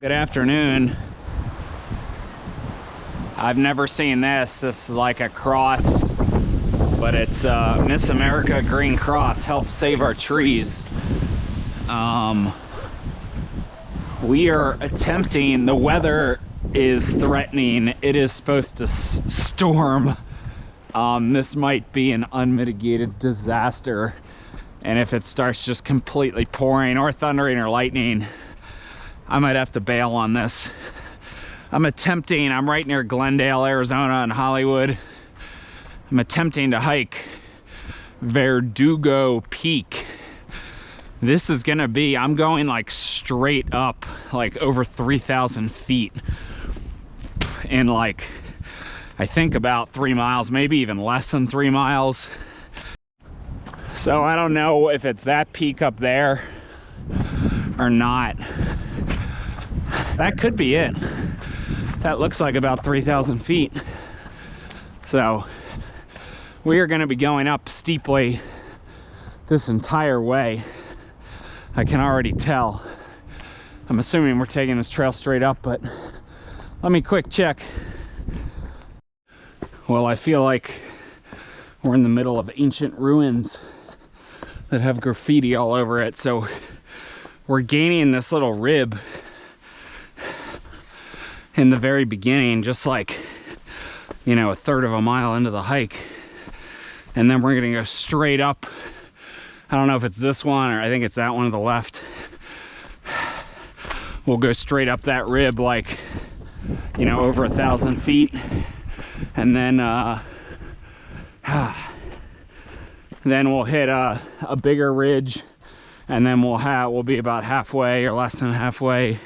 Good afternoon. I've never seen this. This is like a cross, but it's Miss America Green Cross, help save our trees. We are attempting, the weather is threatening. It is supposed to storm. This might be an unmitigated disaster. And if it starts just completely pouring or thundering or lightning, I might have to bail on this. I'm right near Glendale, Arizona and Hollywood. I'm attempting to hike Verdugo Peak. This is gonna be, I'm going like straight up, like over 3,000 feet in like, I think about 3 miles, maybe even less than 3 miles. So I don't know if it's that peak up there or not. That could be it. That looks like about 3,000 feet. So we are going to be going up steeply this entire way. I can already tell. I'm assuming we're taking this trail straight up, but let me quick check. Well, I feel like we're in the middle of ancient ruins that have graffiti all over it. So we're gaining this little rib in the very beginning, just like, you know, a third of a mile into the hike. And then we're gonna go straight up. I don't know if it's this one or I think it's that one to the left. We'll go straight up that rib, like, you know, over 1,000 feet. And then we'll hit a bigger ridge, and then we'll be about halfway or less than halfway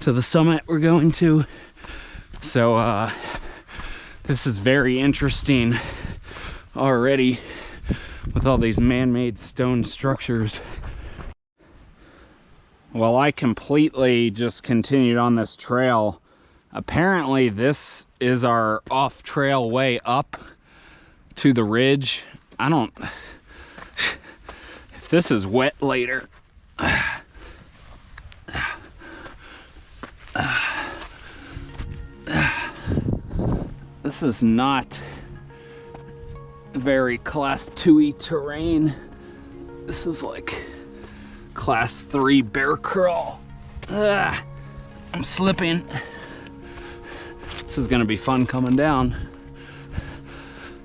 to the summit we're going to. So this is very interesting already with all these man-made stone structures. Well, I completely just continued on this trail. Apparently this is our off-trail way up to the ridge. I don't, if this is wet later. This is not very class 2-y terrain. This is like class 3 bear crawl. I'm slipping. This is gonna be fun coming down.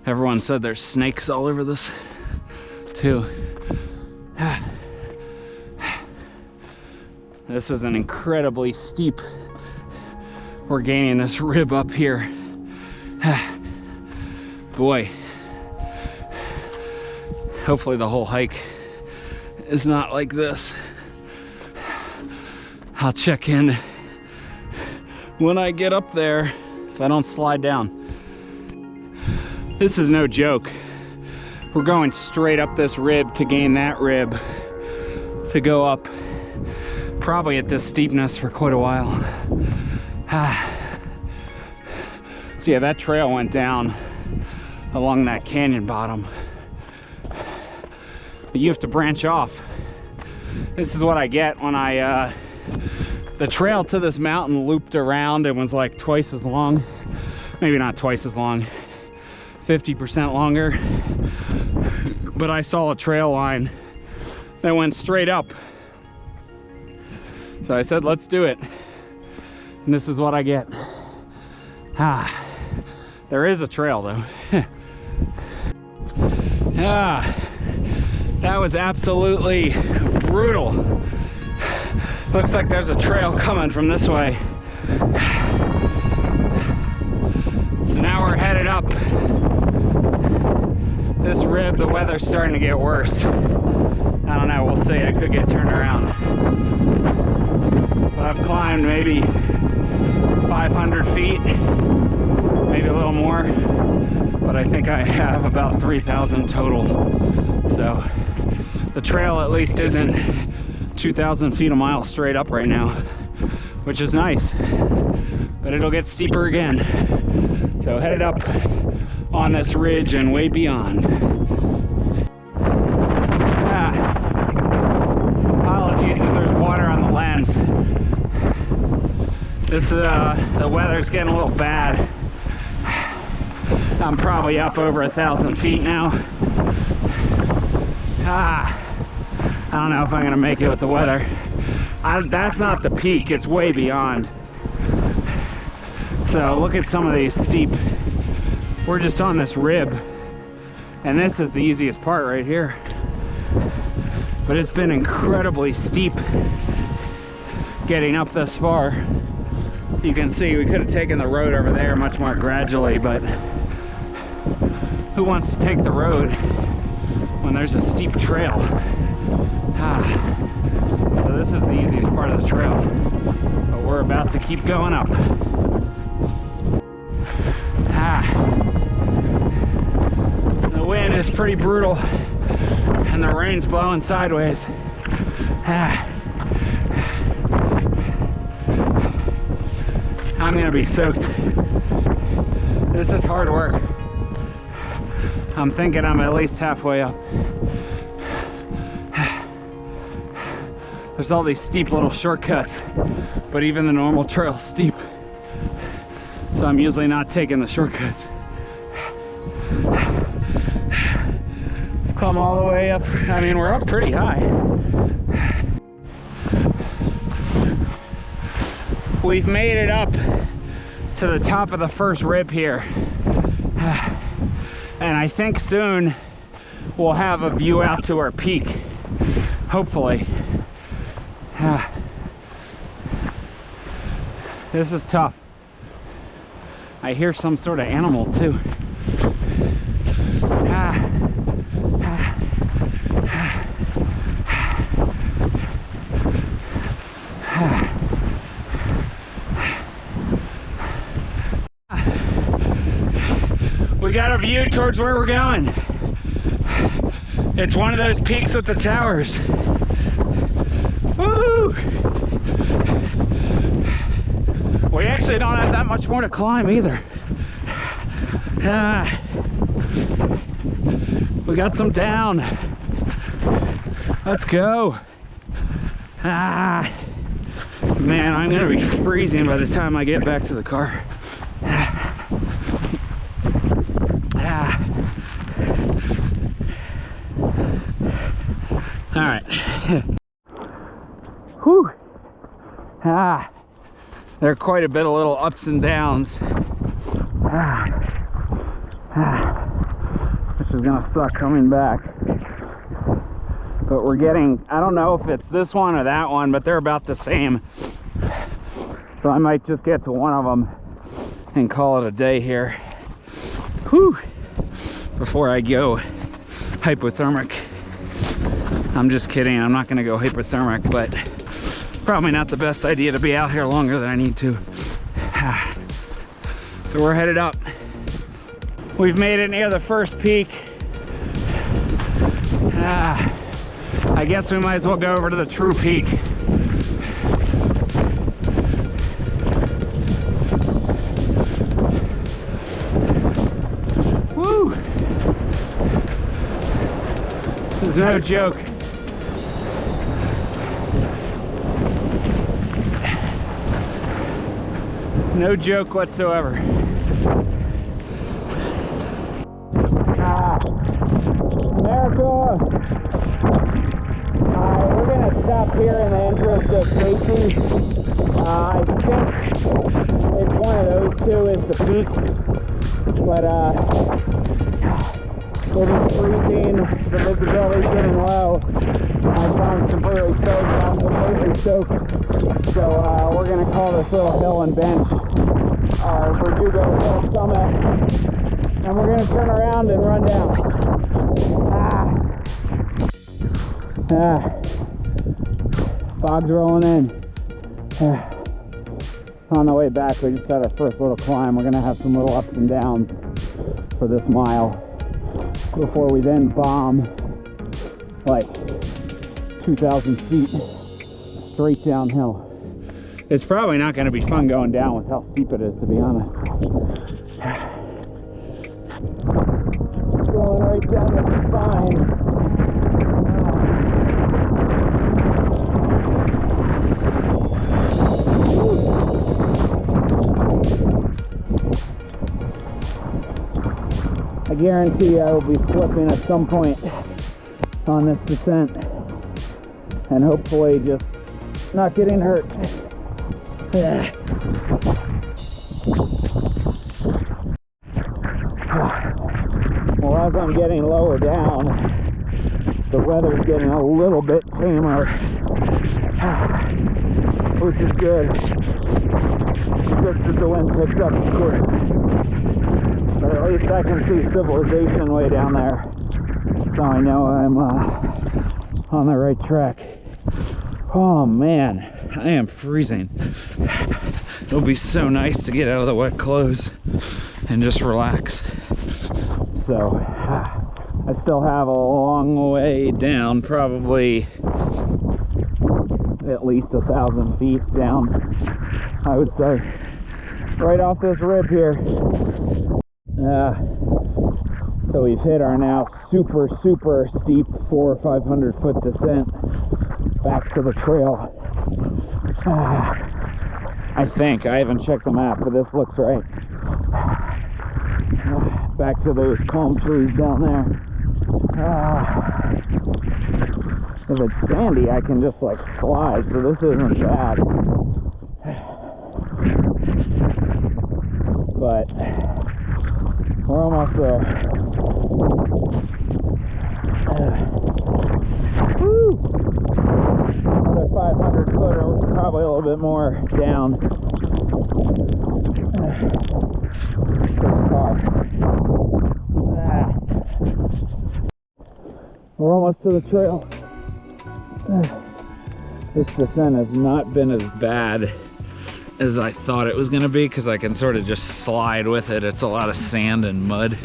Everyone said there's snakes all over this too. This is an incredibly steep, we're gaining this rib up here. Boy, hopefully the whole hike is not like this. I'll check in when I get up there if I don't slide down. This is no joke. We're going straight up this rib to gain that rib to go up probably at this steepness for quite a while. So yeah, that trail went down along that canyon bottom, but you have to branch off. This is what I get when the trail to this mountain looped around and was like twice as long, maybe not twice as long, 50% longer, but I saw a trail line that went straight up. So I said, let's do it. And this is what I get. There is a trail though. That was absolutely brutal. Looks like there's a trail coming from this way. So now we're headed up this rib. The weather's starting to get worse. I don't know, we'll see. I could get turned around. But I've climbed maybe 500 feet, maybe a little more, but I think I have about 3,000 total. So the trail at least isn't 2,000 feet a mile straight up right now, which is nice, but it'll get steeper again. So headed up on this ridge and way beyond. Apologies if there's water on the lens. The weather's getting a little bad. I'm probably up over 1,000 feet now. I don't know if I'm gonna make it with the weather. That's not the peak, it's way beyond. So look at some of these steep. We're just on this rib, and this is the easiest part right here. But it's been incredibly steep getting up this far. You can see we could have taken the road over there much more gradually, but who wants to take the road when there's a steep trail? So this is the easiest part of the trail, but we're about to keep going up. The wind is pretty brutal and the rain's blowing sideways. I'm gonna be soaked. This is hard work. I'm thinking I'm at least halfway up. There's all these steep little shortcuts, but even the normal trail's steep. So I'm usually not taking the shortcuts. Come all the way up. I mean, we're up pretty high. We've made it up to the top of the first rib here. And I think soon we'll have a view out to our peak, hopefully. This is tough. I hear some sort of animal too. We got a view towards where we're going. It's one of those peaks with the towers. Woo! We actually don't have that much more to climb either. We got some down. Let's go. Man, I'm gonna be freezing by the time I get back to the car. All right. Whew. There are quite a bit of little ups and downs. Which is gonna suck coming back. But we're getting, I don't know if it's this one or that one, but they're about the same. So I might just get to one of them and call it a day here. Whew. Before I go hypothermic. I'm just kidding, I'm not gonna go hypothermic, but probably not the best idea to be out here longer than I need to. So we're headed up. We've made it near the first peak. I guess we might as well go over to the true peak. Woo! This is no joke. No joke whatsoever. America! We're going to stop here in the interest of safety. I think it's one of those two is the peak. But it is freezing, the visibility's getting low. My phone's completely soaked, I'm completely soaked. So we're going to call this little hill and bench our Verdugo Hill Summit. And we're going to turn around and run down. Fog's rolling in. On the way back, we just had our first little climb. We're gonna have some little ups and downs for this mile before we then bomb like 2,000 feet straight downhill. It's probably not gonna be fun going down with how steep it is, to be honest. Going right down the spine. guarantee I will be flipping at some point on this descent, and hopefully just not getting hurt. Well, as I'm getting lower down, the weather's getting a little bit tamer, which is good. Just as the wind picks up, of course. But at least I can see civilization way down there, so I know I'm on the right track. Oh man, I am freezing. It'll be so nice to get out of the wet clothes and just relax. So I still have a long way down, probably at least 1,000 feet down, I would say, right off this rib here. So we've hit our now super steep 400 or 500 foot descent back to the trail. I think, I haven't checked the map, but this looks right. Back to those palm trees down there. If it's sandy, I can just like slide, so this isn't bad. But we're almost there. Woo! Another 500 foot, or probably a little bit more down. We're almost to the trail. This descent has not been as bad as I thought it was going to be, because I can sort of just slide with it. It's a lot of sand and mud.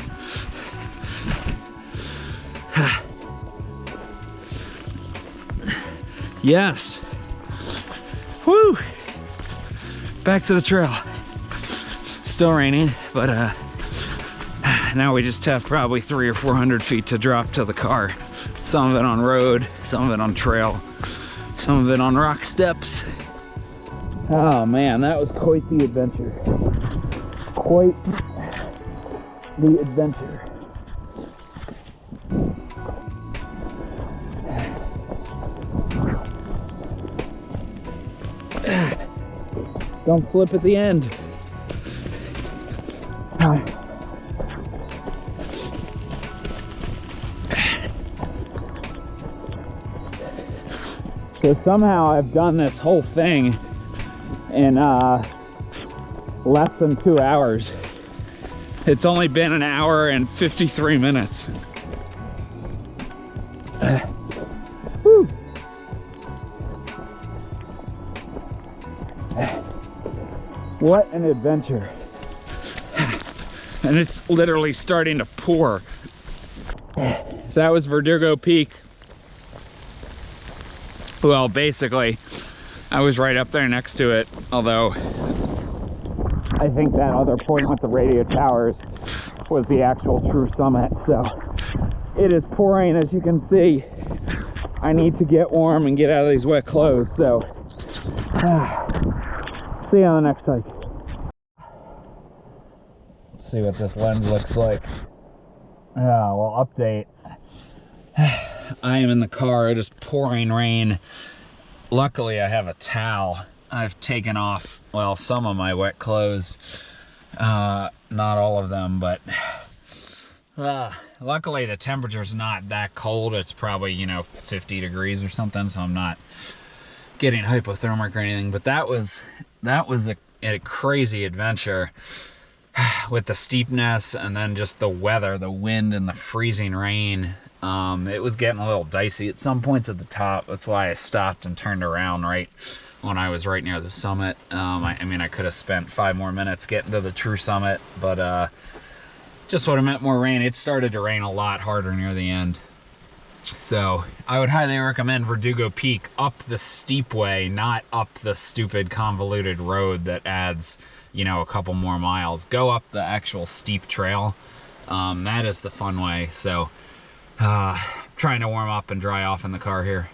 Yes. Woo! Back to the trail. Still raining, but now we just have probably 300 or 400 feet to drop to the car. Some of it on road, some of it on trail, some of it on rock steps. Oh man, that was quite the adventure. Quite the adventure. Don't slip at the end. So somehow I've done this whole thing in less than 2 hours. It's only been an hour and 53 minutes. Whew. What an adventure. And it's literally starting to pour. So that was Verdugo Peak. Well, basically, I was right up there next to it, although I think that other point with the radio towers was the actual true summit. So it is pouring, as you can see. I need to get warm and get out of these wet clothes. So see you on the next hike. Let's see what this lens looks like. Well, update. I am in the car. It is pouring rain. Luckily, I have a towel. I've taken off, well, some of my wet clothes. Not all of them, but luckily the temperature's not that cold. It's probably, you know, 50 degrees or something, so I'm not getting hypothermic or anything. But that was a crazy adventure with the steepness and then just the weather, the wind and the freezing rain. It was getting a little dicey at some points at the top. That's why I stopped and turned around right when I was right near the summit. I mean, I could have spent 5 more minutes getting to the true summit, but just would have meant more rain. It started to rain a lot harder near the end. So I would highly recommend Verdugo Peak up the steep way, not up the stupid convoluted road that adds, you know, a couple more miles. Go up the actual steep trail. That is the fun way. So trying to warm up and dry off in the car here.